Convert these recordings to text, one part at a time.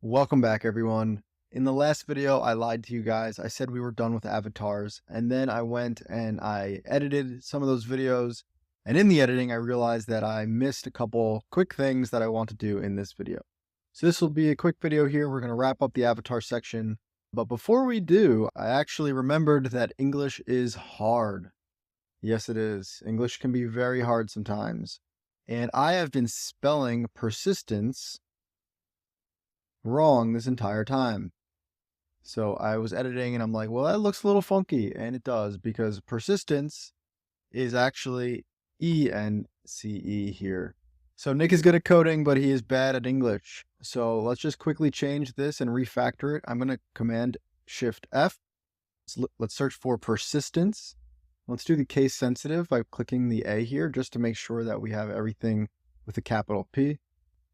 Welcome back, everyone. In the last video, I lied to you guys. I said we were done with avatars, and then I went and I edited some of those videos. And in the editing, I realized that I missed a couple quick things that I want to do in this video. So this will be a quick video here. We're going to wrap up the avatar section. But before we do, I actually remembered that English is hard. Yes, it is. English can be very hard sometimes. And I have been spelling persistence wrong this entire time. So I was editing and I'm like, well, that looks a little funky. And it does, because persistence is actually E-N-C-E here. So Nick is good at coding, but he is bad at English. So let's just quickly change this and refactor it. I'm going to Command Shift F. Let's search for persistence. Let's do the case sensitive by clicking the A here, just to make sure that we have everything with a capital P.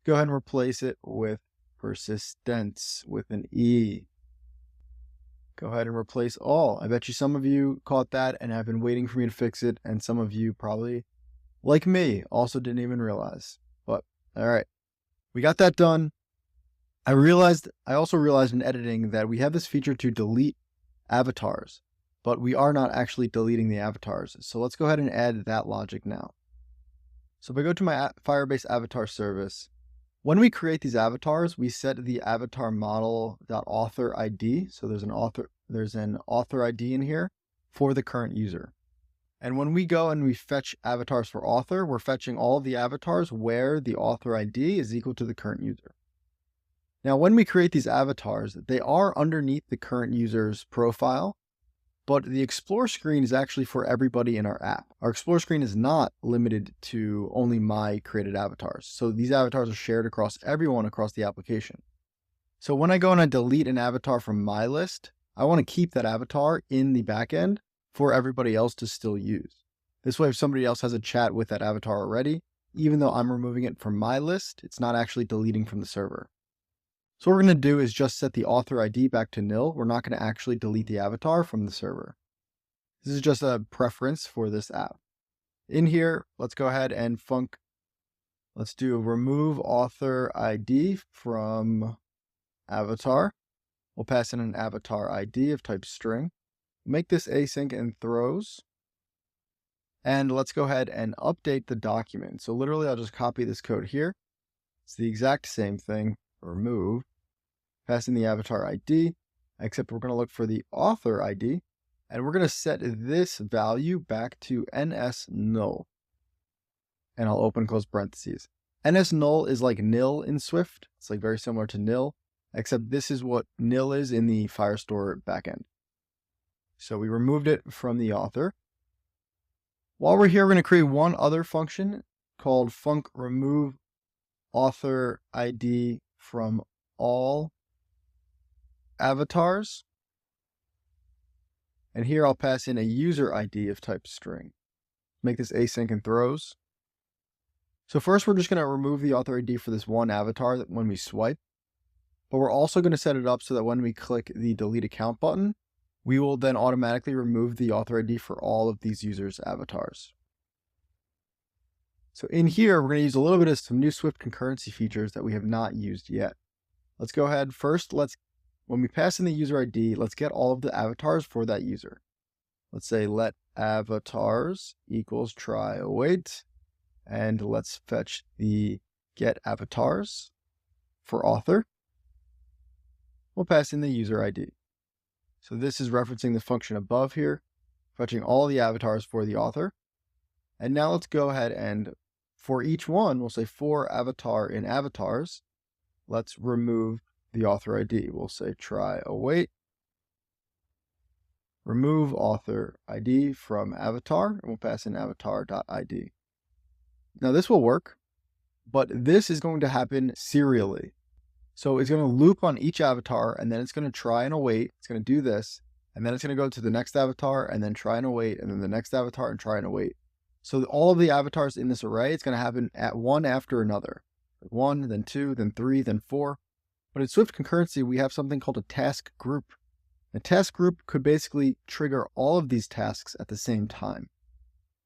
Go ahead and replace it with persistence with an E. Go ahead and replace all. I bet you some of you caught that and have been waiting for me to fix it, and some of you probably, like me, also didn't even realize. But all right, we got that done. I also realized in editing that we have this feature to delete avatars, but we are not actually deleting the avatars. So let's go ahead and add that logic now. So if I go to my Firebase avatar service, when we create these avatars, we set the avatar model.author ID. So there's an author ID in here for the current user. And when we go and we fetch avatars for author, we're fetching all of the avatars where the author ID is equal to the current user. Now, when we create these avatars, they are underneath the current user's profile, but the Explore screen is actually for everybody in our app. Our Explore screen is not limited to only my created avatars. So these avatars are shared across everyone across the application. So when I go and I delete an avatar from my list, I want to keep that avatar in the backend for everybody else to still use. This way, if somebody else has a chat with that avatar already, even though I'm removing it from my list, it's not actually deleting from the server. So what we're going to do is just set the author ID back to nil. We're not going to actually delete the avatar from the server. This is just a preference for this app. In here, let's go ahead and let's do remove author ID from avatar. We'll pass in an avatar ID of type string. Make this async and throws. And let's go ahead and update the document. So literally, I'll just copy this code here. It's the exact same thing. Remove, pass in the avatar ID, except we're going to look for the author ID, and we're going to set this value back to NS null. And I'll open and close parentheses. NS null is like nil in Swift. It's like very similar to nil, except this is what nil is in the Firestore backend. So we removed it from the author. While we're here, we're going to create one other function called func remove author ID from all avatars. And here I'll pass in a user ID of type string. Make this async and throws. So first, we're just going to remove the author ID for this one avatar when we swipe. But we're also going to set it up so that when we click the delete account button, we will then automatically remove the author ID for all of these users' avatars. So in here, we're going to use a little bit of some new Swift concurrency features that we have not used yet. Let's go ahead. First, when we pass in the user ID, let's get all of the avatars for that user. Let's say let avatars equals try await, and let's fetch the get avatars for author. We'll pass in the user ID. So this is referencing the function above here, fetching all the avatars for the author. And now let's go ahead and for each one, we'll say for avatar in avatars, let's remove the author ID. We'll say try await, remove author ID from avatar, and we'll pass in avatar.id. Now this will work, but this is going to happen serially. So it's going to loop on each avatar, and then it's going to try and await. It's going to do this, and then it's going to go to the next avatar, and then try and await, and then the next avatar and try and await. So all of the avatars in this array, it's going to happen at one after another. 1, then 2, then 3, then 4. But in Swift concurrency, we have something called a task group. A task group could basically trigger all of these tasks at the same time.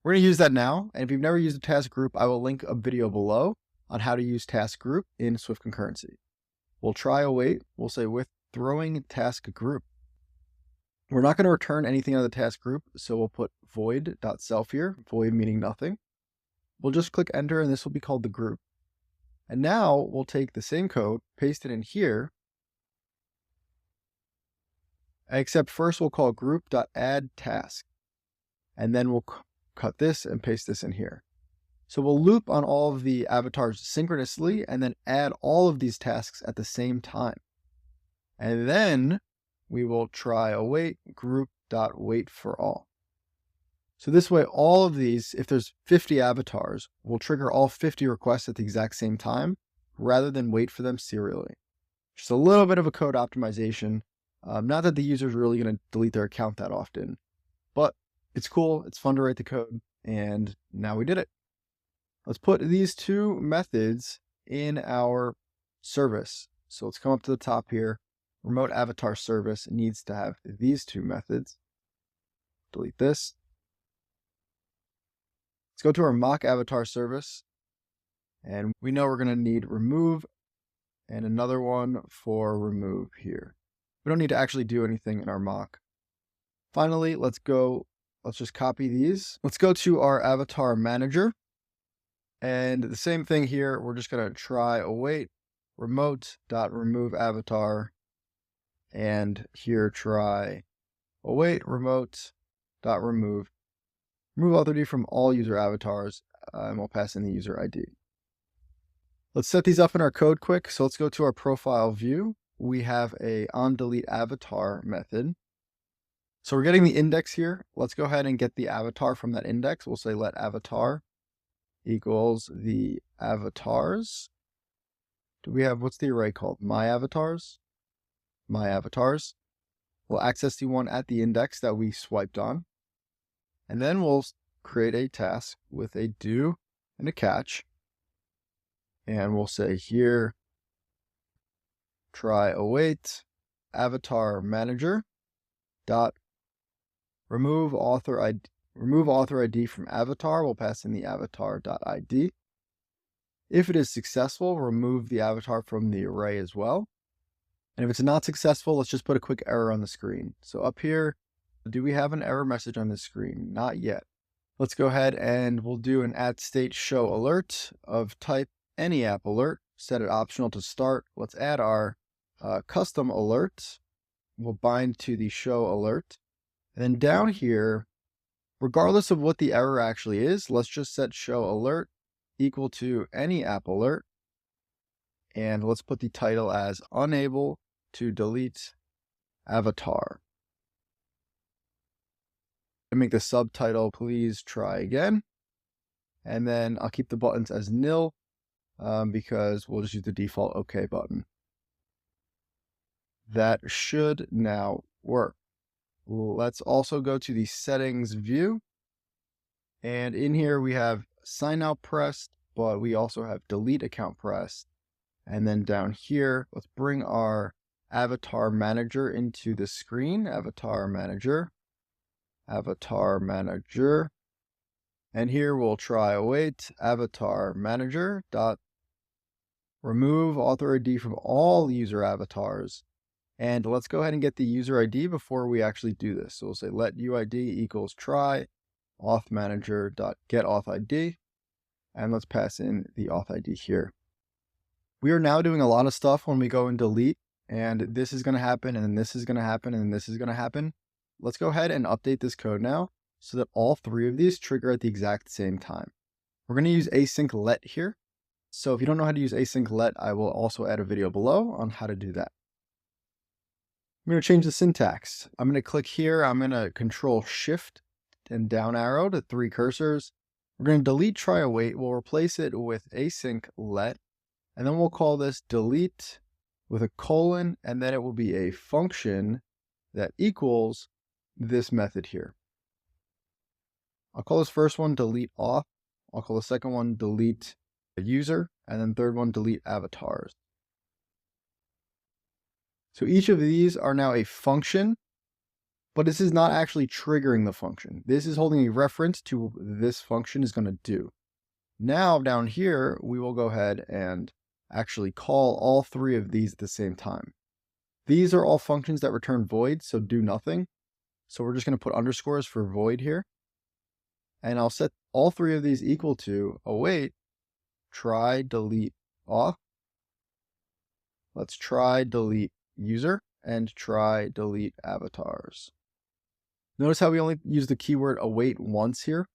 We're going to use that now. And if you've never used a task group, I will link a video below on how to use task group in Swift concurrency. We'll try await. We'll say with throwing task group. We're not going to return anything out of the task group, so we'll put void.self here, void meaning nothing. We'll just click enter and this will be called the group. And now we'll take the same code, paste it in here, except first we'll call group.addTask. And then we'll cut this and paste this in here. So we'll loop on all of the avatars synchronously and then add all of these tasks at the same time. And then we will try await group.wait for all. So this way, all of these, if there's 50 avatars, will trigger all 50 requests at the exact same time, rather than wait for them serially. Just a little bit of a code optimization. Not that the user is really going to delete their account that often, but it's cool. It's fun to write the code, and now we did it. Let's put these two methods in our service. So let's come up to the top here. Remote avatar service needs to have these two methods. Delete this. Let's go to our mock avatar service. And we know we're going to need remove and another one for remove here. We don't need to actually do anything in our mock. Finally, let's just copy these. Let's go to our avatar manager. And the same thing here, we're just going to try await remote.remove avatar. And here try await remote.remove. Remove author-ID from all user avatars, and we'll pass in the user ID. Let's set these up in our code quick. So let's go to our profile view. We have a onDeleteAvatar method. So we're getting the index here. Let's go ahead and get the avatar from that index. We'll say let avatar equals the avatars. Do we have, what's the array called? My avatars. We'll access the one at the index that we swiped on. And then we'll create a task with a do and a catch. And we'll say here, try await avatar manager dot remove author ID from avatar. We'll pass in the avatar.id. If it is successful, remove the avatar from the array as well. And if it's not successful, let's just put a quick error on the screen. So up here, do we have an error message on the screen? Not yet. Let's go ahead and we'll do an @state show alert of type any app alert. Set it optional to start. Let's add our custom alert. We'll bind to the show alert. And then down here, regardless of what the error actually is, let's just set show alert equal to any app alert. And let's put the title as unable to delete avatar. And make the subtitle, please try again. And then I'll keep the buttons as nil because we'll just use the default OK button. That should now work. Let's also go to the settings view. And in here we have sign out pressed, but we also have delete account pressed. And then down here, let's bring our avatar manager into the screen. Avatar manager. And here we'll try await avatar manager dot remove author ID from all user avatars. And let's go ahead and get the user ID before we actually do this. So we'll say let UID equals try auth manager dot get auth ID. And let's pass in the auth ID here. We are now doing a lot of stuff when we go and delete, and this is going to happen, and then this is going to happen, and then this is going to happen. Let's go ahead and update this code now so that all three of these trigger at the exact same time. We're going to use async let here. So if you don't know how to use async let, I will also add a video below on how to do that. I'm going to change the syntax. I'm going to click here. I'm going to control shift and down arrow to 3 cursors. We're going to delete try await. We'll replace it with async let. And then we'll call this delete with a colon, and then it will be a function that equals this method here. I'll call this first one delete auth. I'll call the second one delete user, and then third one delete avatars. So each of these are now a function, but this is not actually triggering the function. This is holding a reference to what this function is going to do. Now down here, we will go ahead and actually call all three of these at the same time. These are all functions that return void, so do nothing. So we're just going to put underscores for void here. And I'll set all three of these equal to await try delete auth. Let's try delete user and try delete avatars. Notice how we only use the keyword await once here?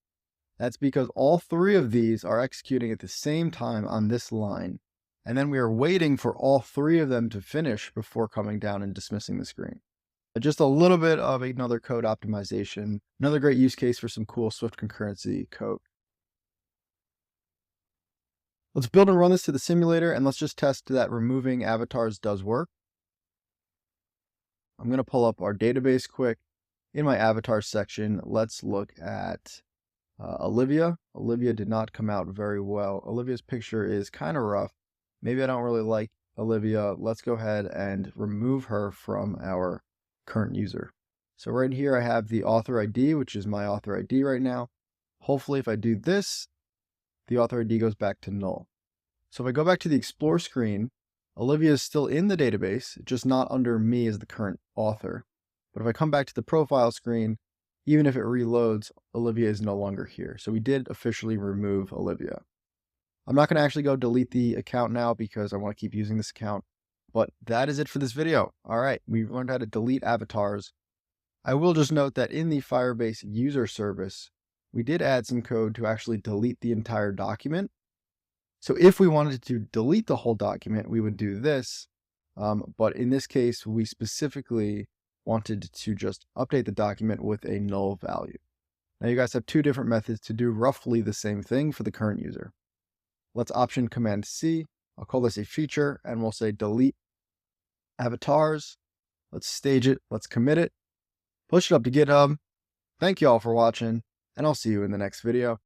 That's because all three of these are executing at the same time on this line. And then we are waiting for all three of them to finish before coming down and dismissing the screen. Just a little bit of another code optimization, another great use case for some cool Swift concurrency code. Let's build and run this to the simulator, and let's just test that removing avatars does work. I'm going to pull up our database quick. In my avatars section, let's look at Olivia. Olivia did not come out very well. Olivia's picture is kind of rough. Maybe I don't really like Olivia. Let's go ahead and remove her from our current user. So right here I have the author ID, which is my author ID right now. Hopefully if I do this, the author ID goes back to null. So if I go back to the explore screen, Olivia is still in the database, just not under me as the current author. But if I come back to the profile screen, even if it reloads, Olivia is no longer here. So we did officially remove Olivia. I'm not going to actually go delete the account now because I want to keep using this account. But that is it for this video. All right, we've learned how to delete avatars. I will just note that in the Firebase user service, we did add some code to actually delete the entire document. So if we wanted to delete the whole document, we would do this. But in this case, we specifically wanted to just update the document with a null value. Now you guys have two different methods to do roughly the same thing for the current user. Let's Option Command C. I'll call this a feature and we'll say delete avatars. Let's stage it. Let's commit it. Push it up to GitHub. Thank you all for watching, and I'll see you in the next video.